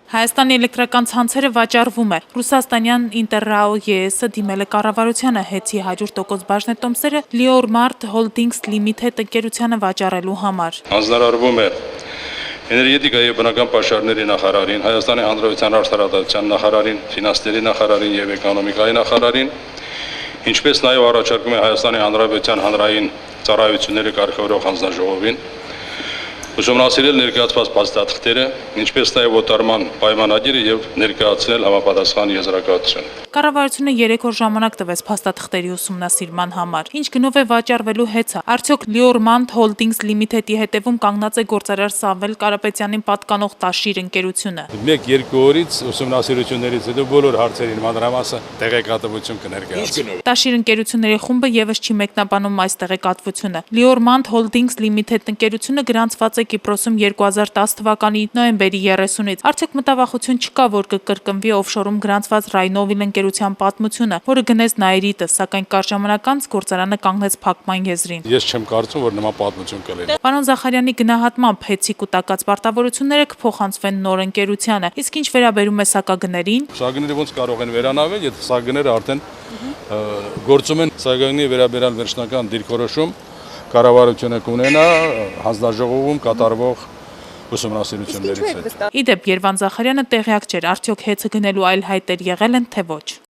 Հայաստանի էլեկտրական ցանցերը վաճառվում է։ Ռուսաստանյան Ինտերրաո ԵՍ-ը դիմել է կառավարությանը ՀԵՑ-ի 100% բաժնետոմսերը Liormart Holdings Limited ընկերությանը վաճառելու համար։ Հանձնարարվում է էներգետիկայի եւ բնական պաշարների նախարարին, Հայաստանի Հանրապետության արտարադատության նախարարին, ֆինանսների նախարարին եւ էկոնոմիկայի նախարարին, ինչպես նաեւ առաջարկում է Հայաստանի Հանրապետության հանրային ծառայությունների կարգավորող հանձնաժողովին ուսումնասիրել ներկայացված փաստաթղթերը, ինչպես նաև օտարման պայմանագիրը եւ ներկայացնել համապատասխան եզրակացություն։ Կառավարությունը 3 օր ժամանակ տվեց փաստաթղթերի ուսումնասիրման համար։ Ինչ գնով է վաճառվելու ՀԵՑ-ը։ Արդյոք Liormart Holdings Limited-ի հետևում կանգնած է գործարար Սամվել Կարապետյանին պատկանող Տաշիր ընկերությունը։ 1-2 օրից ուսումնասիրություններից հետո բոլոր հարցերին մանրամասն տեղեկատվություն կներկայացվի։ Տաշիր ընկերությունների խումբը եւս չի մեկնաբանում այս տեղեկատվությունը։ Liormart Holdings Limited ընկերությունը գրանցված է Կիպրոսում 2010 թվականի նոյեմբերի 30-ից։ Արդյոք մտավախություն չկա, որ կկրկնվի օֆշորում գրանցված Rhinovel ընկերության պատմությունը, որը գնեց Նայիրիտը, սակայն կարճ ժամանակ անց գործարանը կանգնեց փակման եզրին։ Ես չեմ կարծում, որ նման պատմություն կլինի։ Պարոն Զախարյանի գնահատմամբ ՀԵՑ-ի կուտակած պարտավորությունները կփոխանցվեն նոր ընկերությանը։ Իսկ ինչ վերաբերում է սակագներին, սակագները ոնց կարող են վերանավել, եթե սակագները արդեն գործում են, սակագների վերաբերյալ վերջնական դիրքորոշում կառավարությունը կունենա հանձնաժողովում կատարվող ուսումնասիրություններից հետ։ Իդեպ Երվան Զախարյանը տեղյակ չէր, արդյոք ՀԵՑ-ը գնելու այլ հայտեր եղել են, թե ոչ։